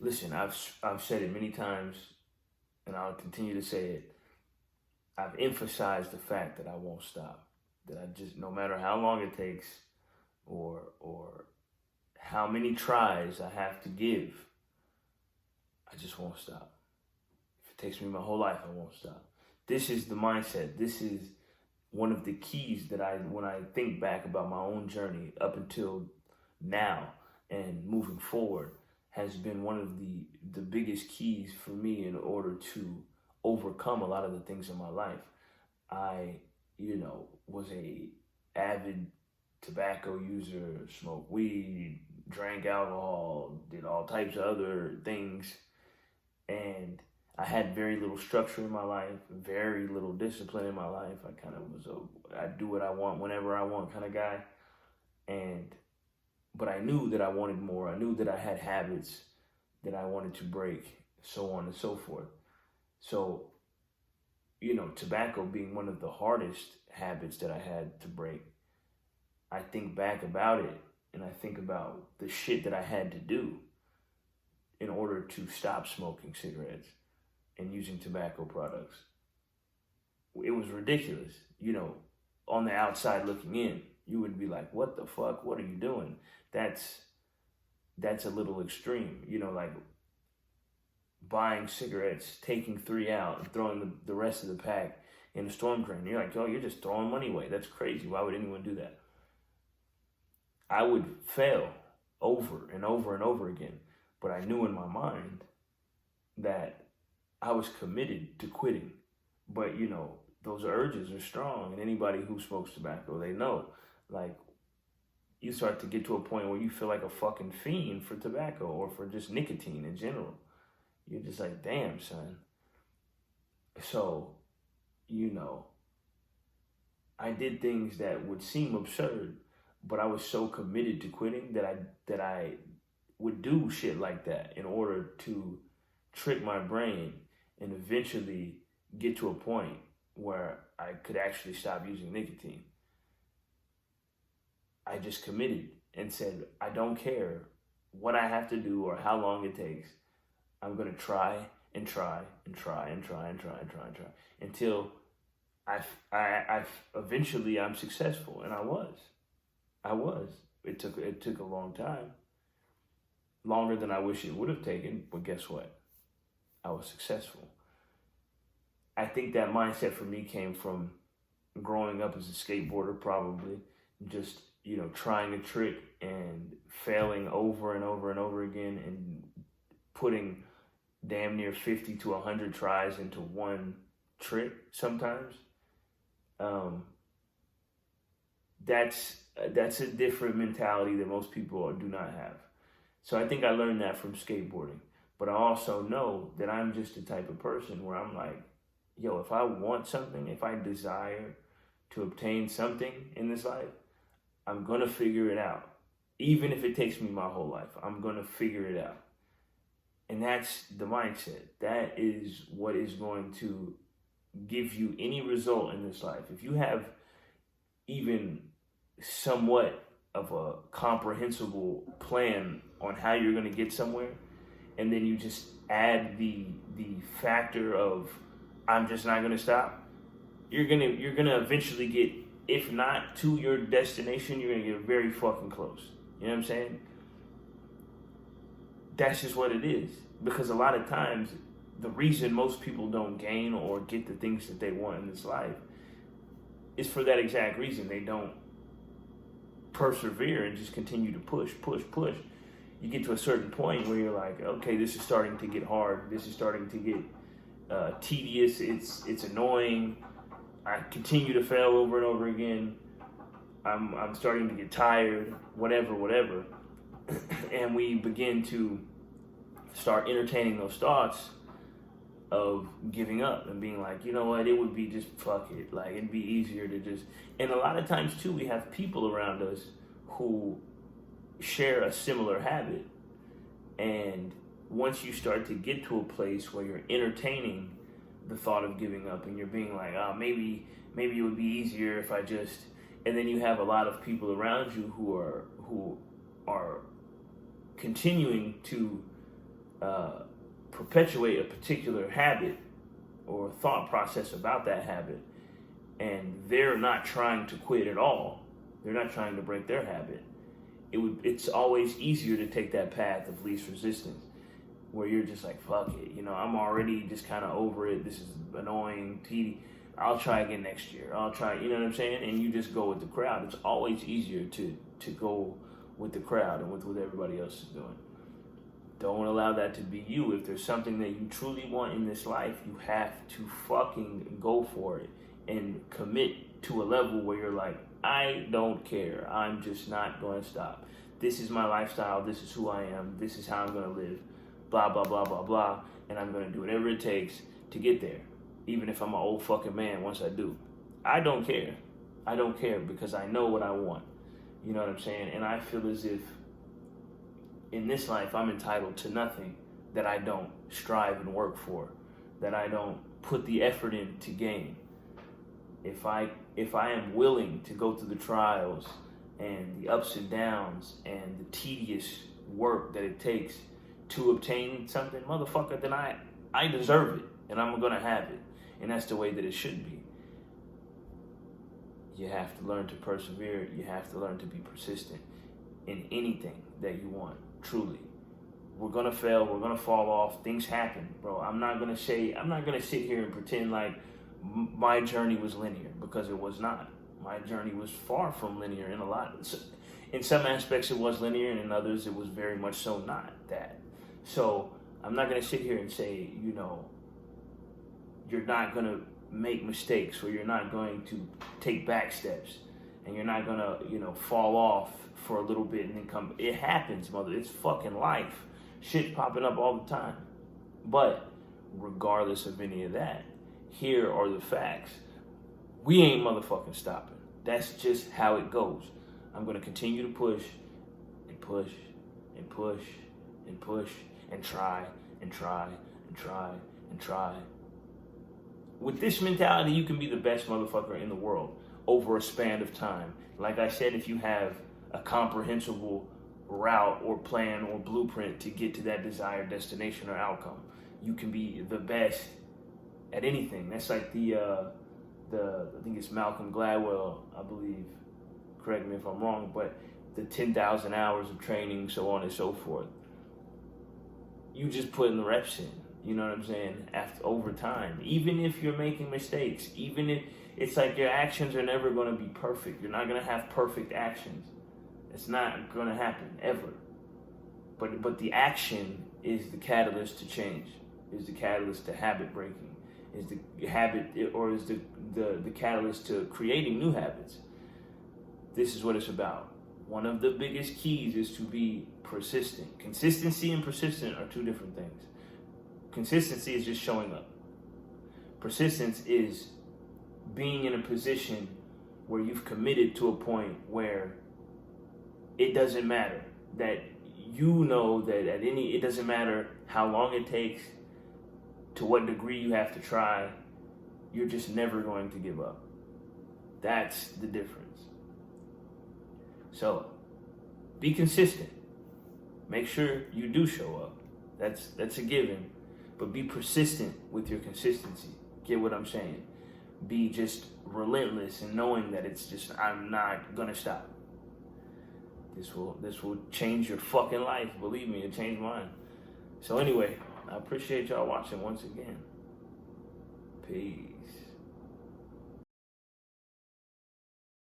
Listen, I've said it many times, and I'll continue to say it. I've emphasized the fact that I won't stop. That I just, no matter how long it takes, or how many tries I have to give, I just won't stop. If it takes me my whole life, I won't stop. This is the mindset. This is one of the keys that when I think back about my own journey up until now and moving forward, has been one of the biggest keys for me in order to overcome a lot of the things in my life. I, was a avid tobacco user, smoked weed, drank alcohol, did all types of other things, and I had very little structure in my life, very little discipline in my life. I kind of was I do what I want whenever I want kind of guy, and but I knew that I wanted more. I knew that I had habits that I wanted to break, so on and so forth. So, tobacco being one of the hardest habits that I had to break, I think back about it and I think about the shit that I had to do in order to stop smoking cigarettes and using tobacco products. It was ridiculous. On the outside looking in, you would be like, "What the fuck? What are you doing?" That's that's a little extreme. Like buying cigarettes, taking three out, and throwing the rest of the pack in a storm drain. You're like, "Yo, you're just throwing money away. That's crazy. Why would anyone do that?" I would fail over and over and over again, but I knew in my mind that I was committed to quitting. But those urges are strong, and anybody who smokes tobacco, they know. Like, you start to get to a point where you feel like a fucking fiend for tobacco or for just nicotine in general. You're just like, damn, son. So, you know, I did things that would seem absurd, but I was so committed to quitting that I would do shit like that in order to trick my brain and eventually get to a point where I could actually stop using nicotine. I just committed and said, I don't care what I have to do or how long it takes. I'm going to try and try and try and try and try and try and try until I eventually I'm successful. And I was. I was. It took a long time, longer than I wish it would have taken. But guess what? I was successful. I think that mindset for me came from growing up as a skateboarder, probably just trying a trick and failing over and over and over again, and putting damn near 50 to 100 tries into one trick sometimes. Um, that's a different mentality that most people do not have. So I think I learned that from skateboarding. But I also know that I'm just the type of person where I'm like, yo, if I want something, if I desire to obtain something in this life, I'm gonna figure it out. Even if it takes me my whole life, I'm gonna figure it out. And that's the mindset. That is what is going to give you any result in this life. If you have even somewhat of a comprehensible plan on how you're going to get somewhere, and then you just add the factor of I'm just not going to stop, you're gonna eventually get, if not to your destination, you're gonna get very fucking close. You know what I'm saying? That's just what it is. Because a lot of times, the reason most people don't gain or get the things that they want in this life is for that exact reason. They don't persevere and just continue to push, push, push. You get to a certain point where you're like, okay, this is starting to get hard. This is starting to get tedious. It's annoying. I continue to fail over and over again. I'm starting to get tired. Whatever. And we begin to start entertaining those thoughts of giving up and being like, you know what, it would be just fuck it. Like, it'd be easier to just. And a lot of times too, we have people around us who share a similar habit. And once you start to get to a place where you're entertaining the thought of giving up and you're being like, oh, maybe it would be easier if I just. And then you have a lot of people around you who are continuing to perpetuate a particular habit or thought process about that habit, and they're not trying to quit at all, they're not trying to break their habit, it's always easier to take that path of least resistance, where you're just like, fuck it, I'm already just kind of over it, this is annoying, tedious, I'll try again next year, I'll try, you know what I'm saying, and you just go with the crowd. It's always easier to go with the crowd and with what everybody else is doing. Don't allow that to be you. If there's something that you truly want in this life, you have to fucking go for it and commit to a level where you're like, I don't care. I'm just not going to stop. This is my lifestyle. This is who I am. This is how I'm going to live. Blah, blah, blah, blah, blah. And I'm going to do whatever it takes to get there. Even if I'm an old fucking man once I do. I don't care. I don't care because I know what I want. You know what I'm saying? And I feel as if in this life I'm entitled to nothing that I don't strive and work for, that I don't put the effort in to gain. If I am willing to go through the trials and the ups and downs and the tedious work that it takes to obtain something, motherfucker, then I deserve it and I'm gonna have it. And that's the way that it should be. You have to learn to persevere. You have to learn to be persistent in anything that you want, truly. We're gonna fail, we're gonna fall off, things happen, bro. I'm not gonna sit here and pretend like my journey was linear, because it was not. My journey was far from linear in some aspects it was linear, and in others it was very much so not that. So I'm not gonna sit here and say, you're not gonna make mistakes, or you're not going to take back steps, and you're not gonna, fall off for a little bit and then come. It happens, mother. It's fucking life. Shit popping up all the time. But regardless of any of that, here are the facts. We ain't motherfucking stopping. That's just how it goes. I'm gonna continue to push and push and push and push and try and try and try and try. With this mentality, you can be the best motherfucker in the world over a span of time. Like I said, if you have a comprehensible route or plan or blueprint to get to that desired destination or outcome, you can be the best at anything. That's like I think it's Malcolm Gladwell, I believe, correct me if I'm wrong, but the 10,000 hours of training, so on and so forth. You just put in the reps in. You know what I'm saying? Over time, even if you're making mistakes, even if it's like your actions are never going to be perfect. You're not going to have perfect actions. It's not going to happen ever. But the action is the catalyst to change. Is the catalyst to habit breaking. Is the habit, or is the catalyst to creating new habits. This is what it's about. One of the biggest keys is to be persistent. Consistency and persistent are two different things. Consistency is just showing up. Persistence is being in a position where you've committed to a point where it doesn't matter. That you know that it doesn't matter how long it takes, to what degree you have to try, you're just never going to give up. That's the difference. So, be consistent. Make sure you do show up. That's a given. But be persistent with your consistency. Get what I'm saying? Be just relentless in knowing that it's just, I'm not gonna stop. This will change your fucking life. Believe me, it changed mine. So anyway, I appreciate y'all watching once again. Peace.